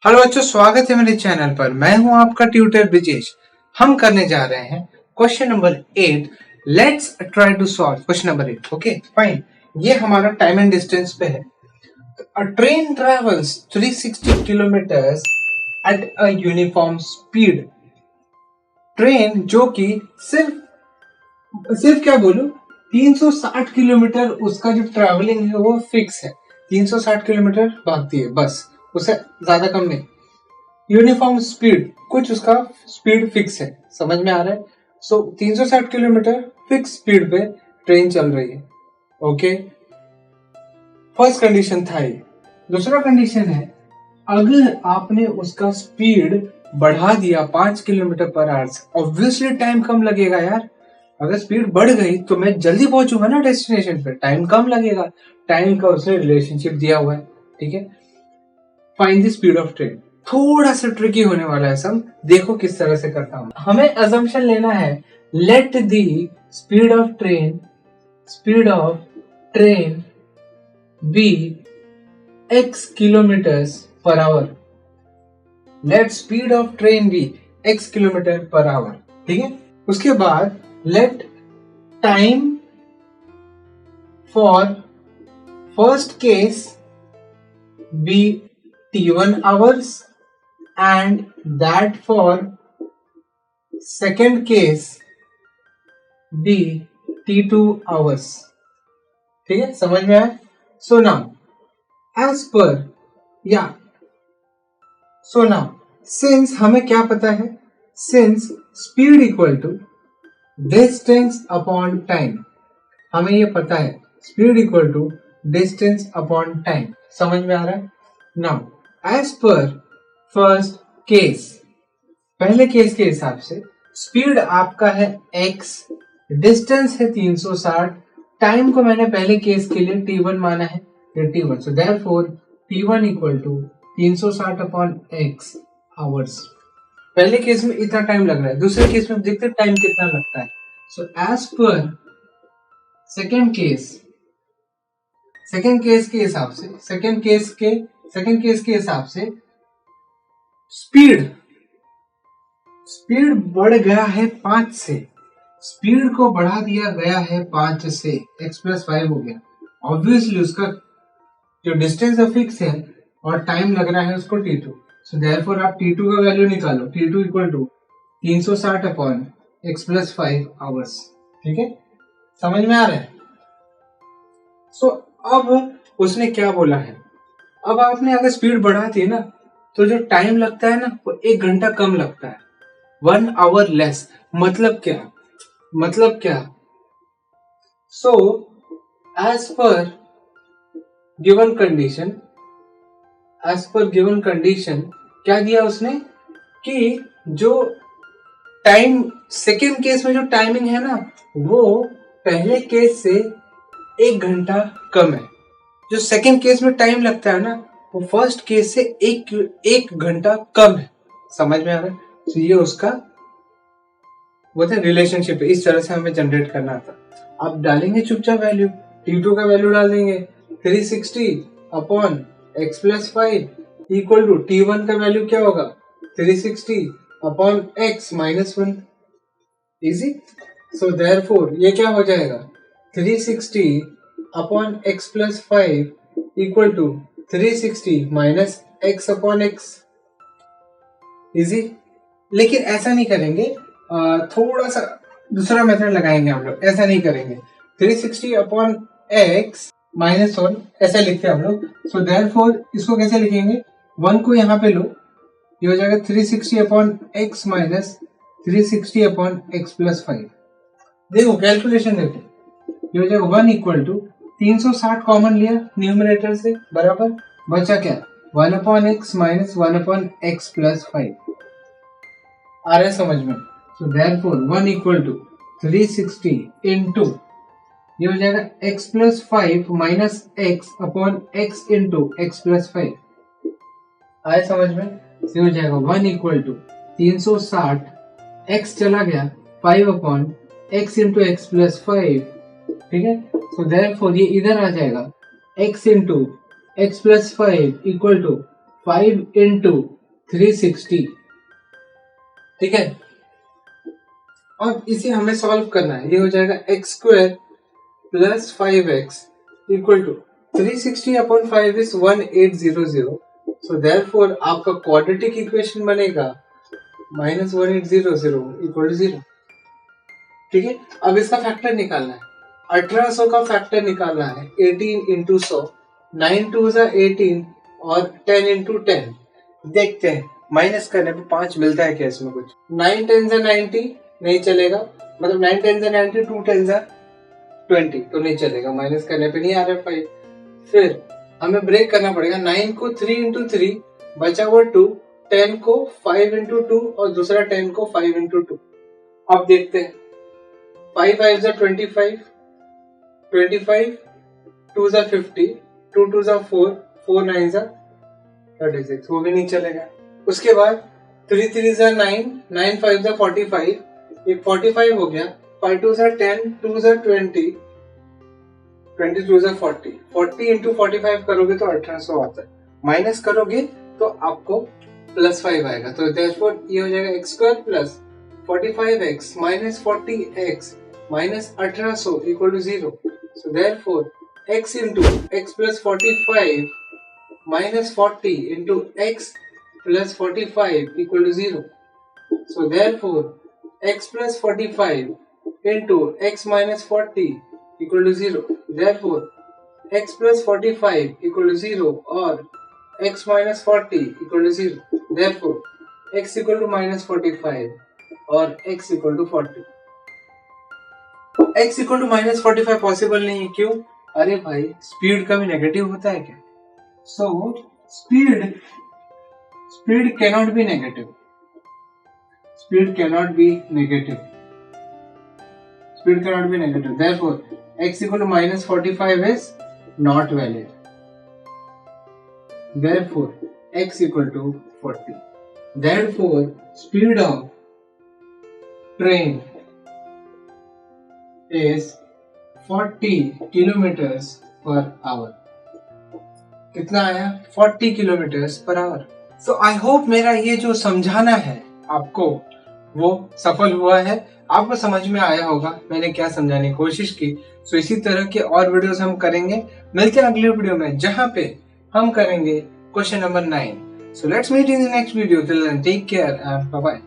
Hello बच्चों, स्वागत है मेरे चैनल पर। मैं हूं आपका ट्यूटर ब्रिजेश। हम करने जा रहे हैं question number 8। Let's try to solve question number 8। Okay fine. ये हमारा टाइम एंड डिस्टेंस पे है। A train travels 360 kilometres at a uniform speed. Train जो कि सिर्फ सिर्फ क्या बोलूं 360 किलोमीटर उसका जो ट्रैवलिंग है वो फिक्स है। 360 किलोमीटर भागती है बस, उससे ज्यादा कम नहीं। यूनिफॉर्म स्पीड, कुछ उसका स्पीड फिक्स है। समझ में आ रहा है? 360 किलोमीटर फिक्स स्पीड पे ट्रेन चल रही है। ओके, फर्स्ट कंडीशन था ये। दूसरा कंडीशन है, अगर आपने उसका स्पीड बढ़ा दिया 5 किलोमीटर पर आवर से, ऑब्वियसली टाइम कम लगेगा यार। अगर स्पीड बढ़ गई तो मैं जल्दी पहुंचूंगा ना डेस्टिनेशन पे, टाइम कम लगेगा। टाइम का उसने रिलेशनशिप दिया हुआ है। ठीक है, find the speed of train. थोड़ा सा ट्रिकी होने वाला है सब, देखो किस तरह से करता हूं। हमें अजम्पशन लेना है, let the speed of train be x kilometres per hour. Let speed of train be x kilometre per hour. ठीक है, उसके बाद let time for first case be t1 hours and that for second case be t2 hours। ठीक है, समझ में आया? So now as पर या सो नाउ सिंस हमें क्या पता है, since speed equal to distance upon time, हमें ये पता है speed equal to distance upon time. समझ में आ रहा है? Now as per first case, पहले केस के हिसाब से स्पीड आपका है x, डिस्टेंस है 360, टाइम को मैंने पहले केस के लिए t1 माना है, t1। So therefore t1 equal to 360 upon x hours. पहले केस में इतना टाइम लग रहा है, दूसरे केस में देखते टाइम कितना लगता है। So as per second case के हिसाब से, सेकेंड केस के हिसाब से स्पीड बढ़ गया है 5 से, स्पीड को बढ़ा दिया गया है 5 से, x+5 हो गया। ऑब्वियसली उसका जो डिस्टेंस फिक्स है और टाइम लग रहा है उसको t2। सो देयरफॉर आप t2 का वैल्यू निकालो, t2 equal to 360 upon x+5 hours. ठीक है, समझ में आ रहा है? सो अब उसने क्या बोला है, अब आपने अगर स्पीड बढ़ाती है ना तो जो टाइम लगता है ना वो 1 घंटा कम लगता है, 1 hour लेस। मतलब क्या? So as per given condition क्या दिया उसने कि जो टाइम सेकेंड केस में जो टाइमिंग है ना वो पहले केस से 1 घंटा कम है। जो सेकेंड केस में टाइम लगता है ना वो फर्स्ट केस से एक घंटा कम है। समझ में आ रहा है? तो ये उसका वो था रिलेशनशिप, इस तरह से हमें जनरेट करना था। आप डालेंगे चुपचाप वैल्यू, t2 का वैल्यू डाल देंगे 360 upon x+5 equal to t1 का वैल्यू क्या होगा 360 upon x-1। Easy. So therefore ये क्या हो जाएगा 360 upon x+5 equal to 360 minus x upon x। Easy. लेकिन ऐसा नहीं करेंगे, थोड़ा सा दूसरा मेथड लगाएंगे हम लोग। ऐसा नहीं करेंगे, 360 अपॉन x -1 ऐसा लिखते हैं हम लोग। सो देयरफॉर इसको कैसे लिखेंगे, 1 को यहाँ पे लो, ये हो जाएगा 360 upon x minus 360 upon x+5। देखो कैलकुलेशन देखो, ये हो जाएगा 1 इक्वल टू 360 कॉमन लिया न्यूमरेटर से, बराबर बचा क्या 1 upon x minus 1 upon x+5। आ रहा है समझ में? So therefore 1 equal to 360 into ये हो जाएगा x+5 minus x upon x into x+5। आया समझ में? ये हो जाएगा 1 इक्वल टू 360, x चला गया 5 अपॉन x इंटू x+5। ठीक है, सो देयरफॉर ये इधर आ जाएगा x into x+5 equal to 5 into 360, ठीक है। अब इसे हमें सॉल्व करना है। ये हो जाएगा x square plus 5x equal to 360 upon 5 is 1800। So therefore आपका क्वाड्रेटिक इक्वेशन बनेगा -1800 इक्वल टू 0, ठीक है। अब इसका फैक्टर निकालना है। 1800 का फैक्टर निकालना है 18 इंटू 100, 9 2 18 और 10 इंटू 10। देखते हैं माइनस करने पे 5 मिलता है क्या इसमें कुछ। 9 10 90 नहीं चलेगा, मतलब 9 10 90, 2 10 20 तो नहीं चलेगा, माइनस करने पे नहीं आ रहा है 5। फिर हमें ब्रेक करना पड़ेगा। 9 को 3 इंटू 3 बचा हुआ 2, 10 को 5 इंटू 2 और दूसरा 10 को 5 इंटू 2। अब देखते हैं 5 5 25, 25 2 50, 2 2 4, 4 9 36, वो भी नहीं चलेगा। उसके बाद 3 3 9, 9 5 45, एक 45 हो गया, 5 2 10, 2 20, 20 2 40, 40 इंटू 45 करोगे तो 1800 आता है, माइनस करोगे तो आपको प्लस 5 आएगा। तो देयरफॉर ये हो जाएगा x square plus 45x minus 40x minus 1800 equal to 0। So therefore x into x plus 45 minus 40 into x plus 45 equal to 0. So therefore x plus 45 into x minus 40 equal to 0. Therefore x plus 45 equal to 0 or x minus 40 equal to 0. Therefore x equal to minus 45 or x equal to 40. x equal to minus 45 possible नहीं है, क्यों? अरे भाई speed का भी negative होता है क्या? So speed cannot be negative. Speed cannot be negative. Speed cannot be negative. Therefore, x equal to minus 45 is not valid. Therefore, x equal to 40. Therefore, speed of train is 40 kilometers per hour. कितना आया? 40 kilometre per our. So I hope मेरा ये जो समझाना है आपको वो सफल हुआ है, आपको समझ में आया होगा मैंने क्या समझाने की कोशिश की। सो इसी तरह के और वीडियोस हम करेंगे। मिलते हैं अगले वीडियो में जहां पे हम करेंगे question number 9। So let's meet in the next video. Till then take care and bye bye.